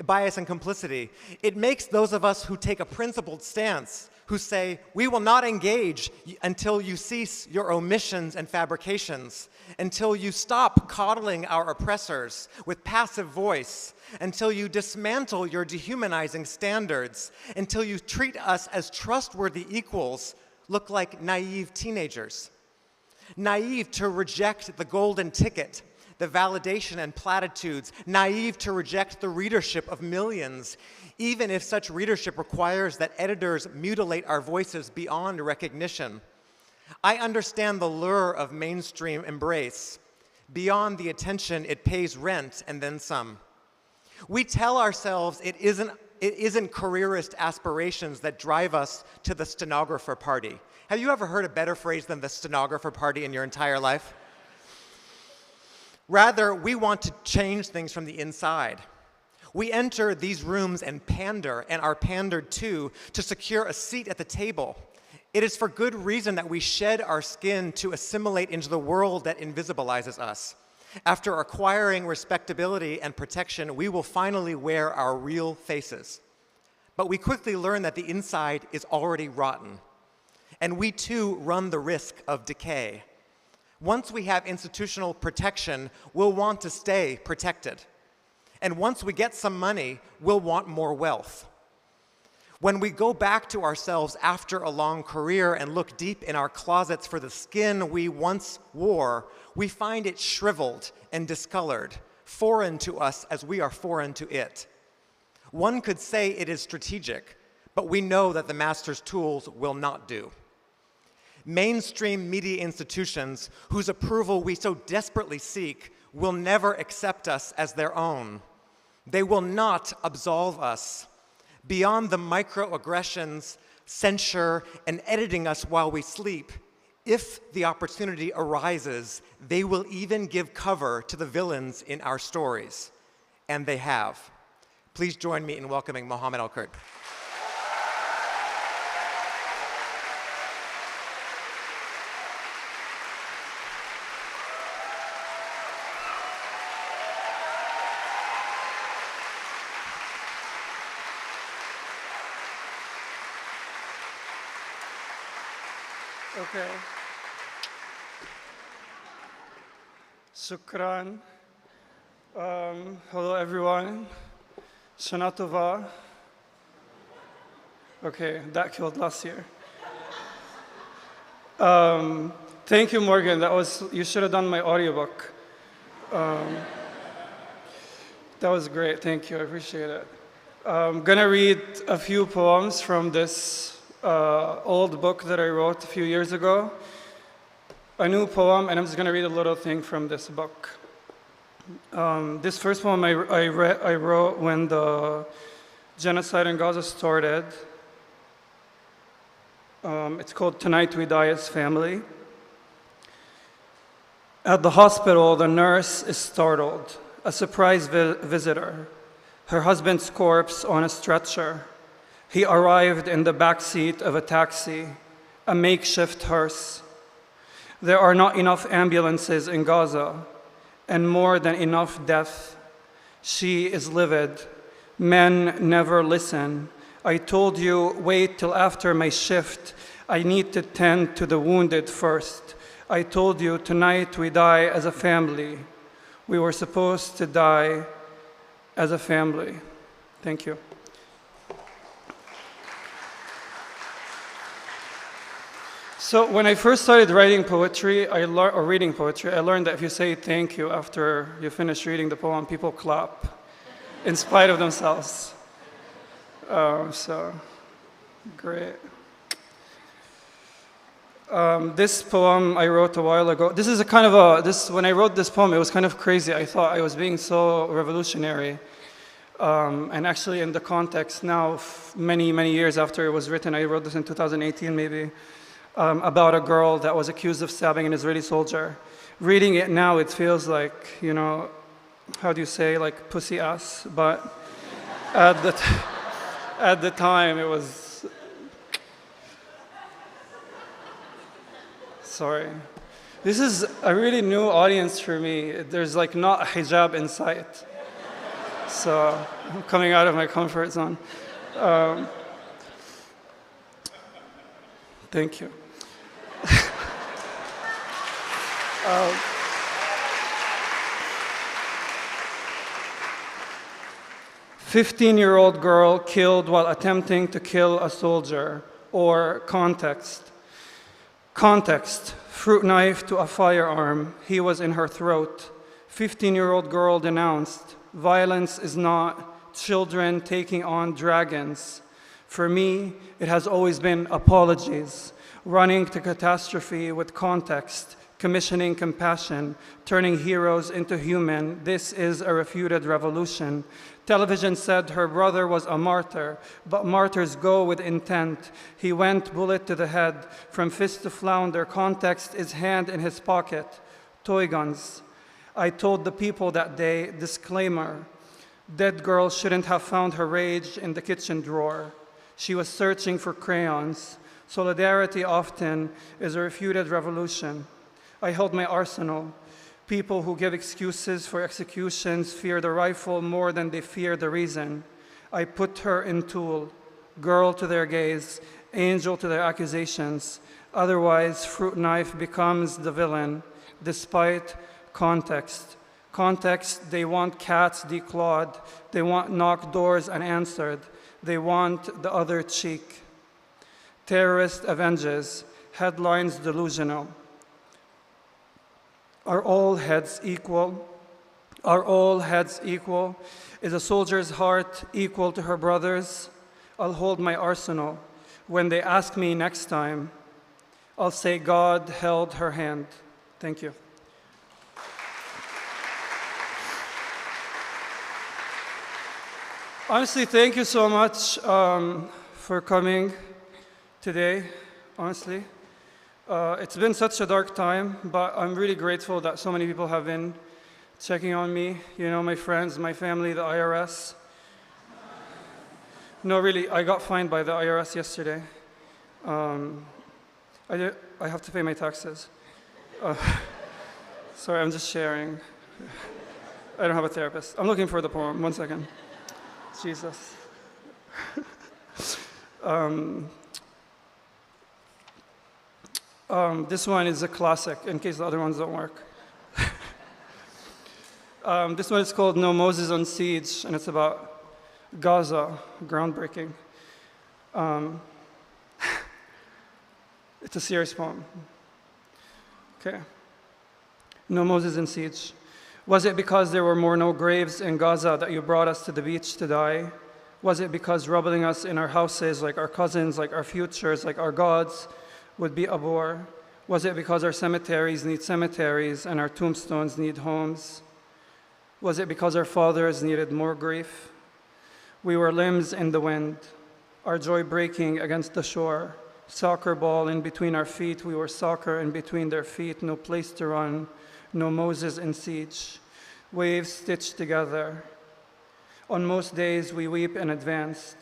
bias and complicity. It makes those of us who take a principled stance, who say, we will not engage until you cease your omissions and fabrications, until you stop coddling our oppressors with passive voice, until you dismantle your dehumanizing standards, until you treat us as trustworthy equals, look like naive teenagers. Naive to reject the golden ticket, the validation and platitudes, naive to reject the readership of millions, even if such readership requires that editors mutilate our voices beyond recognition. I understand the lure of mainstream embrace, Beyond the attention, it pays rent and then some. We tell ourselves it isn't careerist aspirations that drive us to the stenographer party. Have you ever heard a better phrase than the stenographer party in your entire life? Rather, we want to change things from the inside. We enter these rooms and pander, and are pandered to secure a seat at the table. It is for good reason that we shed our skin to assimilate into the world that invisibilizes us. After acquiring respectability and protection, we will finally wear our real faces. But we quickly learn that the inside is already rotten, and we too run the risk of decay. Once we have institutional protection, we'll want to stay protected. And once we get some money, we'll want more wealth. When we go back to ourselves after a long career and look deep in our closets for the skin we once wore, we find it shriveled and discolored, foreign to us as we are foreign to it. One could say it is strategic, but we know that the master's tools will not do. Mainstream media institutions whose approval we so desperately seek will never accept us as their own. They will not absolve us. Beyond the microaggressions, censure, and editing us while we sleep, if the opportunity arises, they will even give cover to the villains in our stories. And they have. Please join me in welcoming Mohammed El-Kurd. Okay. Shukran. Hello, everyone. Shana Tova. Okay, that killed last year. Thank you, Morgan. You should have done my audiobook. That was great. Thank you. I appreciate it. I'm gonna read a few poems from this old book that I wrote a few years ago. A new poem, and I'm just going to read a little thing from this book. This first poem I wrote when the genocide in Gaza started. It's called Tonight We Die as Family. At the hospital, the nurse is startled. A surprise visitor. Her husband's corpse on a stretcher. He arrived in the back seat of a taxi, a makeshift hearse. There are not enough ambulances in Gaza, and more than enough death. She is livid. Men never listen. I told you, wait till after my shift. I need to tend to the wounded first. I told you, tonight we die as a family. We were supposed to die as a family. Thank you. So when I first started writing poetry, or reading poetry, I learned that if you say thank you after you finish reading the poem, people clap in spite of themselves. So, great. This poem I wrote a while ago. This is a kind of when I wrote this poem, it was kind of crazy. I thought I was being so revolutionary. And actually in the context now, many, many years after it was written, I wrote this in 2018 maybe, about a girl that was accused of stabbing an Israeli soldier. Reading it now, it feels like, how do you say, like pussy ass, but at the time it was, sorry. This is a really new audience for me. There's like not a hijab in sight. So I'm coming out of my comfort zone. Thank you. 15-year-old girl killed while attempting to kill a soldier, or context. Context, fruit knife to a firearm, he was in her throat. 15-year-old girl denounced, violence is not children taking on dragons. For me, it has always been apologies, running to catastrophe with context, commissioning compassion, turning heroes into human. This is a refuted revolution. Television said her brother was a martyr, but martyrs go with intent. He went bullet to the head, from fist to flounder. Context is hand in his pocket. Toy guns. I told the people that day, disclaimer, dead girl shouldn't have found her rage in the kitchen drawer. She was searching for crayons. Solidarity often is a refuted revolution. I held my arsenal. People who give excuses for executions fear the rifle more than they fear the reason. I put her in tool, girl to their gaze, angel to their accusations. Otherwise, fruit knife becomes the villain, despite context. Context, they want cats declawed. They want knocked doors unanswered. They want the other cheek. Terrorist avenges, headlines delusional. Are all heads equal? Are all heads equal? Is a soldier's heart equal to her brother's? I'll hold my arsenal. When they ask me next time, I'll say God held her hand. Thank you. Honestly, thank you so much for coming today, honestly. It's been such a dark time, but I'm really grateful that so many people have been checking on me. You know, my friends, my family, the IRS. No, really, I got fined by the IRS yesterday. I have to pay my taxes. Sorry, I'm just sharing. I don't have a therapist. I'm looking for the poem. 1 second. Jesus. This one is a classic, in case the other ones don't work. This one is called No Moses on Siege, and it's about Gaza, groundbreaking. It's a serious poem. Okay. No Moses in Siege. Was it because there were more no graves in Gaza that you brought us to the beach to die? Was it because rubbing us in our houses like our cousins, like our futures, like our gods would be a bore? Was it because our cemeteries need cemeteries and our tombstones need homes? Was it because our fathers needed more grief? We were limbs in the wind, our joy breaking against the shore. Soccer ball in between our feet, we were soccer in between their feet, no place to run, no Moses in siege. Waves stitched together. On most days we weep in advance.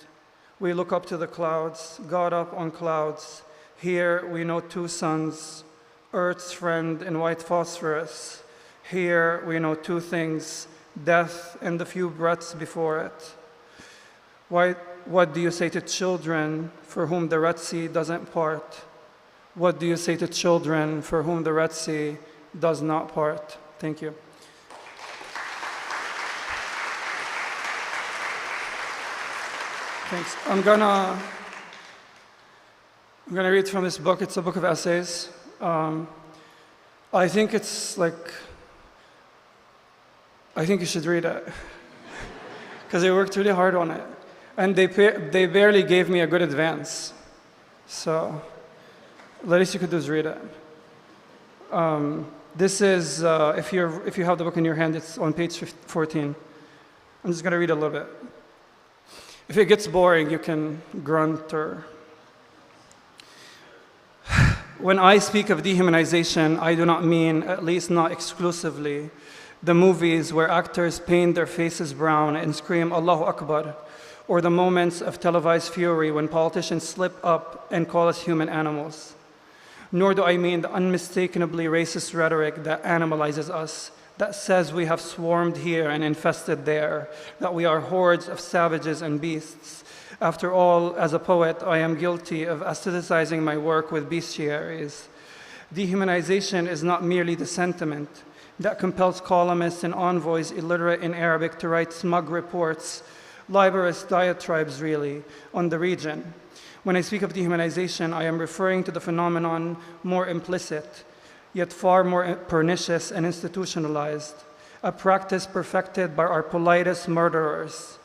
We look up to the clouds, God up on clouds. Here we know 2 suns, Earth's friend in white phosphorus. Here we know 2 things, death and the few breaths before it. What do you say to children for whom the Red Sea doesn't part? What do you say to children for whom the Red Sea does not part? Thank you. Thanks. I'm gonna read from this book. It's a book of essays. I think it's like, I think you should read it because I worked really hard on it, and they barely gave me a good advance. So the least you could do is read it. This is if you have the book in your hand, it's on page 14. I'm just gonna read a little bit. If it gets boring, you can grunt or. When I speak of dehumanization, I do not mean, at least not exclusively, the movies where actors paint their faces brown and scream Allahu Akbar, or the moments of televised fury when politicians slip up and call us human animals. Nor do I mean the unmistakably racist rhetoric that animalizes us, that says we have swarmed here and infested there, that we are hordes of savages and beasts. After all, as a poet, I am guilty of aestheticizing my work with bestiaries. Dehumanization is not merely the sentiment that compels columnists and envoys illiterate in Arabic to write smug reports, libelous diatribes really, on the region. When I speak of dehumanization, I am referring to the phenomenon more implicit, yet far more pernicious and institutionalized, a practice perfected by our politest murderers.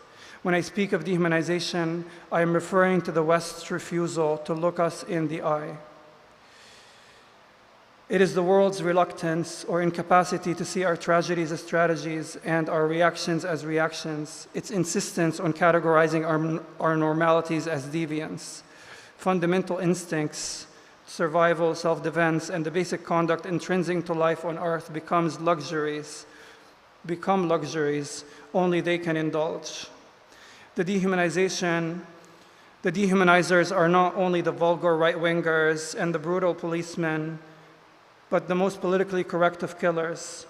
When I speak of dehumanization, I am referring to the West's refusal to look us in the eye. It is the world's reluctance or incapacity to see our tragedies as strategies and our reactions as reactions. Its insistence on categorizing our normalities as deviance. Fundamental instincts, survival, self-defense, and the basic conduct intrinsic to life on earth become luxuries only they can indulge. The dehumanizers are not only the vulgar right-wingers and the brutal policemen, but the most politically correct of killers.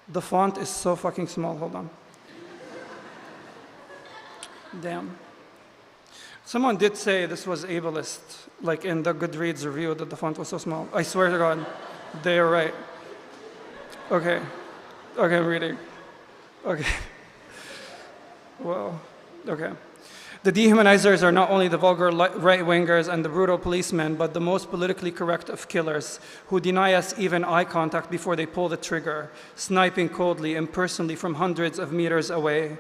The font is so fucking small, hold on. Damn. Someone did say this was ableist, like in the Goodreads review that the font was so small. I swear to God, they are right. Okay, I'm reading. Okay. Well, okay. The dehumanizers are not only the vulgar right-wingers and the brutal policemen, but the most politically correct of killers who deny us even eye contact before they pull the trigger, sniping coldly, impersonally from hundreds of meters away.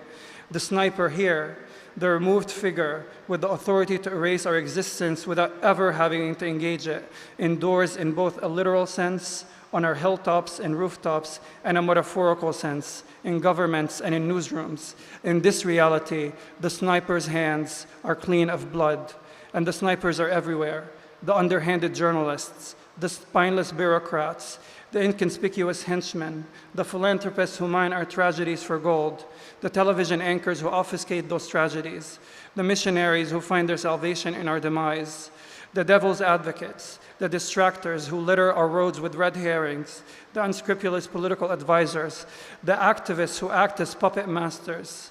The sniper here, the removed figure with the authority to erase our existence without ever having to engage it, indoors in both a literal sense, on our hilltops and rooftops, and a metaphorical sense, in governments and in newsrooms. In this reality, the sniper's hands are clean of blood, and the snipers are everywhere. The underhanded journalists, the spineless bureaucrats, the inconspicuous henchmen, the philanthropists who mine our tragedies for gold, the television anchors who obfuscate those tragedies, the missionaries who find their salvation in our demise, the devil's advocates, the distractors who litter our roads with red herrings, the unscrupulous political advisors, the activists who act as puppet masters,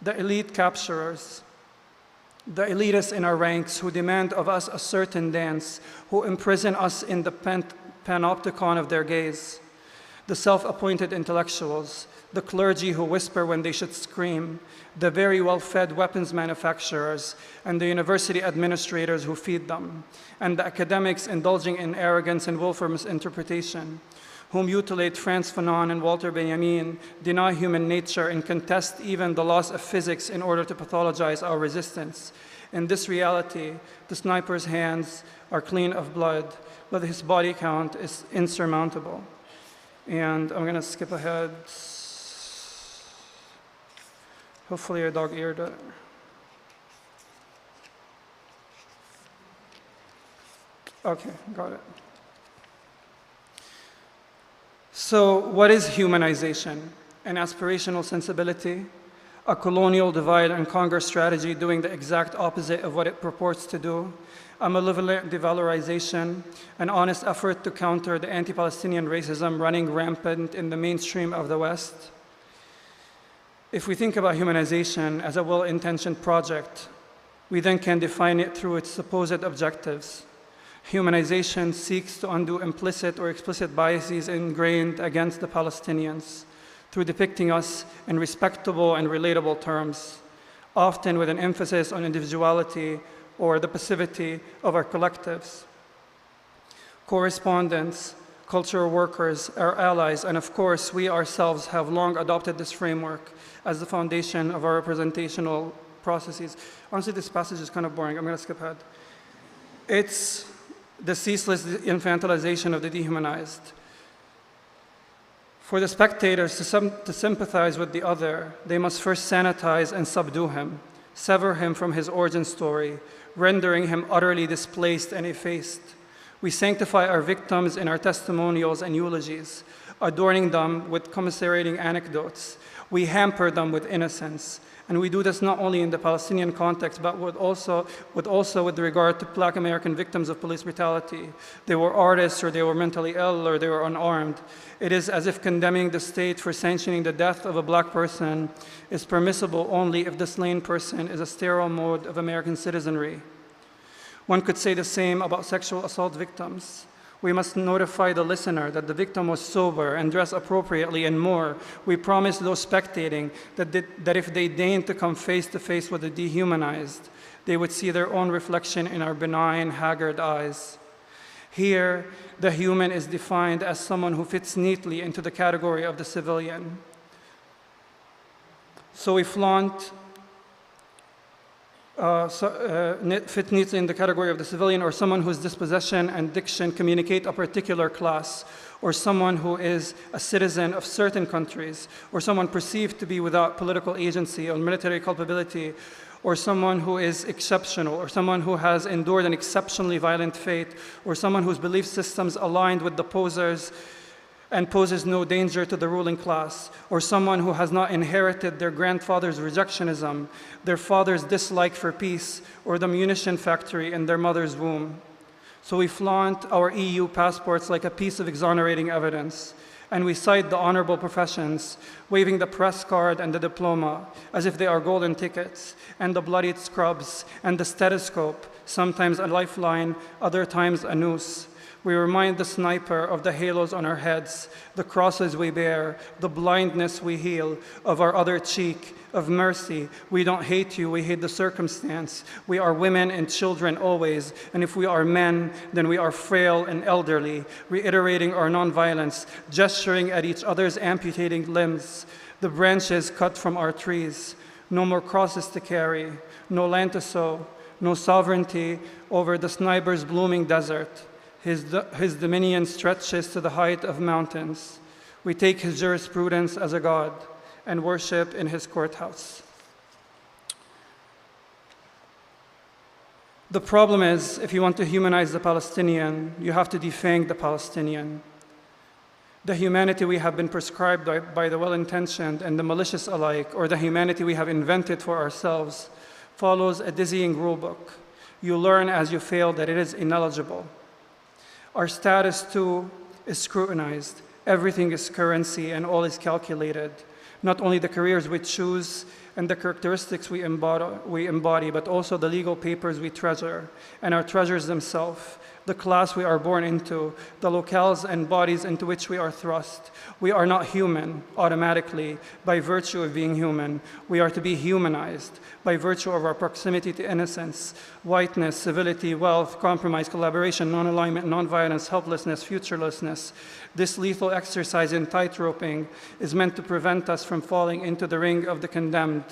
the elite capturers, the elitists in our ranks who demand of us a certain dance, who imprison us in the panopticon of their gaze, the self-appointed intellectuals, the clergy who whisper when they should scream, the very well-fed weapons manufacturers, and the university administrators who feed them, and the academics indulging in arrogance and willful misinterpretation, who mutilate Frantz Fanon and Walter Benjamin, deny human nature, and contest even the laws of physics in order to pathologize our resistance. In this reality, the sniper's hands are clean of blood, but his body count is insurmountable. And I'm gonna skip ahead. Hopefully your dog eared it. Okay, got it. So what is humanization? An aspirational sensibility, a colonial divide and conquer strategy doing the exact opposite of what it purports to do, a malevolent devalorization, an honest effort to counter the anti-Palestinian racism running rampant in the mainstream of the West. If we think about humanization as a well-intentioned project, we then can define it through its supposed objectives. Humanization seeks to undo implicit or explicit biases ingrained against the Palestinians through depicting us in respectable and relatable terms, often with an emphasis on individuality or the passivity of our collectives. Correspondents, cultural workers, our allies, and of course, we ourselves have long adopted this framework as the foundation of our representational processes. Honestly, this passage is kind of boring. I'm going to skip ahead. It's the ceaseless infantilization of the dehumanized. For the spectators to sympathize with the other, they must first sanitize and subdue him, sever him from his origin story, rendering him utterly displaced and effaced. We sanctify our victims in our testimonials and eulogies, adorning them with commiserating anecdotes. We hamper them with innocence. And we do this not only in the Palestinian context, but also with regard to Black American victims of police brutality. They were artists, or they were mentally ill, or they were unarmed. It is as if condemning the state for sanctioning the death of a Black person is permissible only if the slain person is a sterile mode of American citizenry. One could say the same about sexual assault victims. We must notify the listener that the victim was sober and dressed appropriately, and more. We promise those spectating that if they deign to come face to face with the dehumanized, they would see their own reflection in our benign, haggard eyes. Here, the human is defined as someone who fits neatly into the category of the civilian. So we flaunt fit neatly in the category of the civilian, or someone whose disposition and diction communicate a particular class, or someone who is a citizen of certain countries, or someone perceived to be without political agency or military culpability, or someone who is exceptional, or someone who has endured an exceptionally violent fate, or someone whose belief systems aligned with the posers and poses no danger to the ruling class, or someone who has not inherited their grandfather's rejectionism, their father's dislike for peace, or the munition factory in their mother's womb. So we flaunt our EU passports like a piece of exonerating evidence, and we cite the honorable professions, waving the press card and the diploma as if they are golden tickets, and the bloodied scrubs and the stethoscope, sometimes a lifeline, other times a noose. We remind the sniper of the halos on our heads, the crosses we bear, the blindness we heal, of our other cheek, of mercy. We don't hate you, we hate the circumstance. We are women and children always, and if we are men, then we are frail and elderly, reiterating our nonviolence, gesturing at each other's amputating limbs, the branches cut from our trees. No more crosses to carry, no land to sow, no sovereignty over the sniper's blooming desert. His dominion stretches to the height of mountains. We take his jurisprudence as a god and worship in his courthouse. The problem is, if you want to humanize the Palestinian, you have to defang the Palestinian. The humanity we have been prescribed by the well-intentioned and the malicious alike, or the humanity we have invented for ourselves, follows a dizzying rulebook. You learn as you fail that it is ineligible. Our status, too, is scrutinized. Everything is currency and all is calculated. Not only the careers we choose and the characteristics we embody, but also the legal papers we treasure and our treasures themselves, the class we are born into, the locales and bodies into which we are thrust. We are not human automatically by virtue of being human. We are to be humanized by virtue of our proximity to innocence, whiteness, civility, wealth, compromise, collaboration, non-alignment, non-violence, helplessness, futurelessness. This lethal exercise in tightroping is meant to prevent us from falling into the ring of the condemned.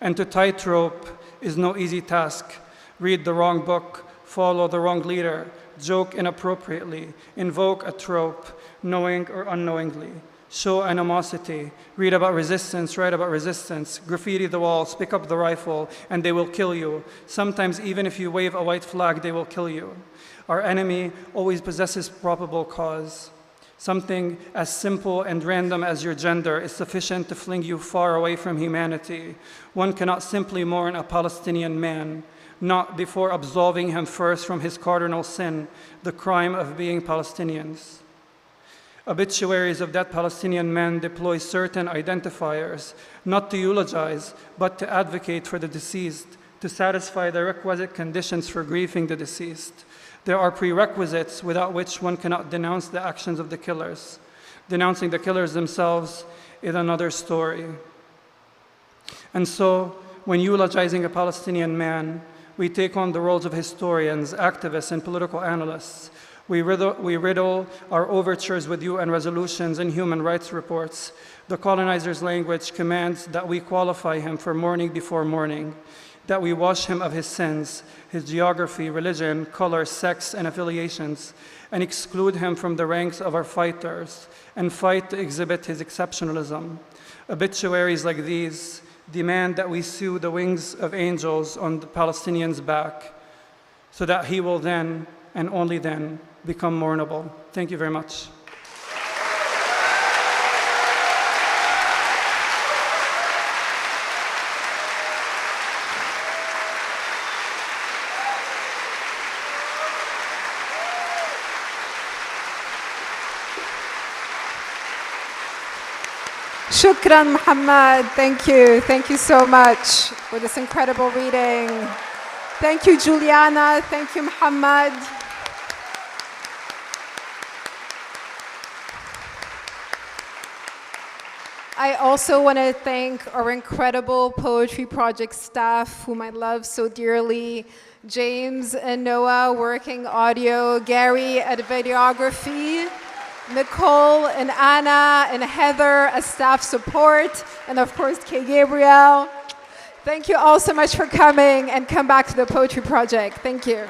And to tightrope is no easy task. Read the wrong book, follow the wrong leader, joke inappropriately, invoke a trope, knowing or unknowingly, show animosity, read about resistance, write about resistance, graffiti the walls, pick up the rifle, and they will kill you. Sometimes even if you wave a white flag, they will kill you. Our enemy always possesses probable cause. Something as simple and random as your gender is sufficient to fling you far away from humanity. One cannot simply mourn a Palestinian man, not before absolving him first from his cardinal sin, the crime of being Palestinians. Obituaries of dead Palestinian men deploy certain identifiers, not to eulogize, but to advocate for the deceased, to satisfy the requisite conditions for grieving the deceased. There are prerequisites without which one cannot denounce the actions of the killers. Denouncing the killers themselves is another story. And so, when eulogizing a Palestinian man, we take on the roles of historians, activists, and political analysts. We riddle our overtures with UN resolutions and human rights reports. The colonizer's language commands that we qualify him for mourning before mourning, that we wash him of his sins, his geography, religion, color, sex, and affiliations, and exclude him from the ranks of our fighters, and fight to exhibit his exceptionalism. Obituaries like these demand that we sew the wings of angels on the Palestinian's back, so that he will then, and only then, become mournable. Thank you very much. Shukran, Muhammad. Thank you. Thank you so much for this incredible reading. Thank you, Juliana. Thank you, Muhammad. I also want to thank our incredible Poetry Project staff, whom I love so dearly. James and Noah working audio, Gary at videography, Nicole and Anna and Heather as staff support, and of course Kay Gabriel. Thank you all so much for coming, and come back to the Poetry Project. Thank you.